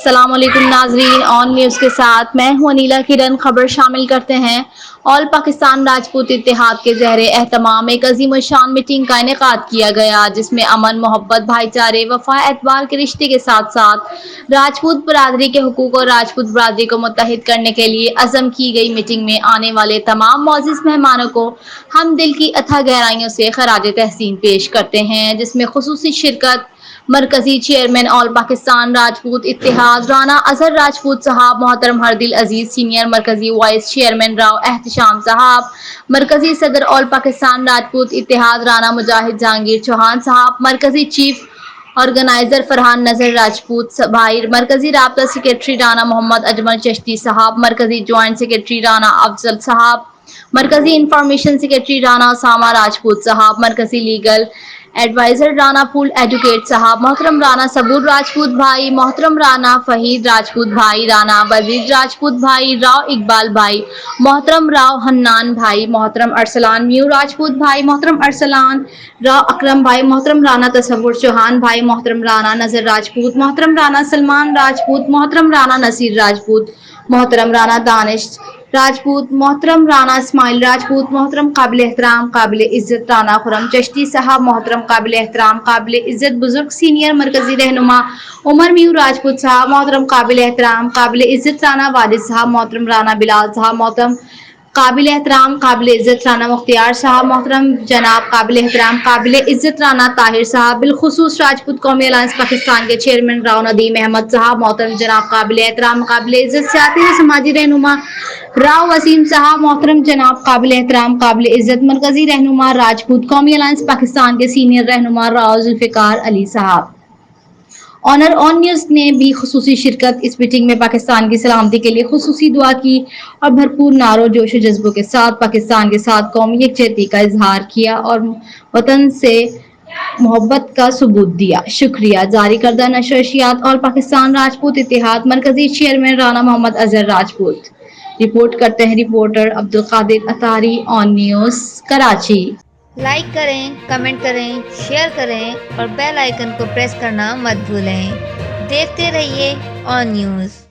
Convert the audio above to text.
السلام علیکم ناظرین، آن نیوز کے ساتھ میں ہوں انیلا کرن۔ خبر شامل کرتے ہیں۔ آل پاکستان راجپوت اتحاد کے زیر اہتمام ایک عظیم الشان میٹنگ کا انعقاد کیا گیا، جس میں امن، محبت، بھائی چارے، وفا، اعتبار کے رشتے کے ساتھ ساتھ راجپوت برادری کے حقوق اور راجپوت برادری کو متحد کرنے کے لیے عزم کی گئی۔ میٹنگ میں آنے والے تمام معزز مہمانوں کو ہم دل کی اتھا گہرائیوں سے خراج تحسین پیش کرتے ہیں، جس میں خصوصی شرکت مرکزی چیئرمین آل پاکستان راجپوت اتحاد رانا اظہر راجپوت صاحب، محترم ہردل عزیز سینئر مرکزی وائس چیئرمین راؤ احتشام صاحب، مرکزی صدر آل پاکستان راجپوت اتحاد رانا مجاہد جہانگیر چوہان صاحب، مرکزی چیف آرگنائزر فرحان نذر راجپوت بھائی، مرکزی رابطہ سیکریٹری رانا محمد اجمل چشتی صاحب، مرکزی جوائنٹ سیکریٹری رانا افضل صاحب، مرکزی انفارمیشن سیکریٹری رانا اسامہ راجپوت صاحب، مرکزی لیگل ایڈوائزر رانا پھول ایڈوکیٹ صاحب، محترم رانا صبور راجپوت بھائی، محترم رانا فہید راجپوت بھائی، رانا وزیر راجپوت بھائی، راؤ اقبال بھائی، محترم راؤ حنان بھائی، محترم ارسلان میو راجپوت بھائی، محترم ارسلان راؤ اکرم بھائی، محترم رانا تصور چوہان بھائی، محترم رانا نذر راجپوت، محترم رانا سلمان راجپوت، محترم رانا نصیر راجپوت، محترم رانا دانش راجپوت، محترم رانا اسماعیل راجپوت، محترم قابل احترام قابل عزت رانا خرم چشتی صاحب، محترم قابل احترام قابل عزت بزرگ سینئر مرکزی رہنما عمر میو راجپوت صاحب، محترم قابل احترام قابل عزت رانا والد صاحب، محترم رانا بلال صاحب، محترم قابل احترام قابل عزت رانا مختیار صاحب، محترم جناب قابل احترام قابل عزت رانا طاہر صاحب، بالخصوص راجپوت قومی الائنس پاکستان کے چیئرمین راؤ ندیم احمد صاحب، محترم جناب قابل احترام قابل عزت سیاسی و سماجی رہنما راؤ وسیم صاحب، محترم جناب قابل احترام قابل عزت مرکزی رہنما راجپوت قومی الائنس پاکستان کے سینئر رہنما راؤ ذوالفقار علی صاحب۔ آنر آن نیوز نے بھی خصوصی شرکت اس میٹنگ میں پاکستان کی سلامتی کے لیے خصوصی دعا کی اور بھرپور نعروں جوش و جذبوں کے ساتھ پاکستان کے ساتھ قومی یکجہتی کا اظہار کیا اور وطن سے محبت کا ثبوت دیا۔ شکریہ۔ جاری کردہ نشر اشاعت آل پاکستان راجپوت اتحاد مرکزی چیئرمین رانا محمد اظہر راجپوت۔ رپورٹ کرتے ہیں رپورٹر عبدالقادر اطہری، آن نیوز، کراچی۔ لائک کریں، کمنٹ کریں، شیئر کریں اور بیل آئیکن کو پریس کرنا مت بھولیں۔ دیکھتے رہیے آن نیوز۔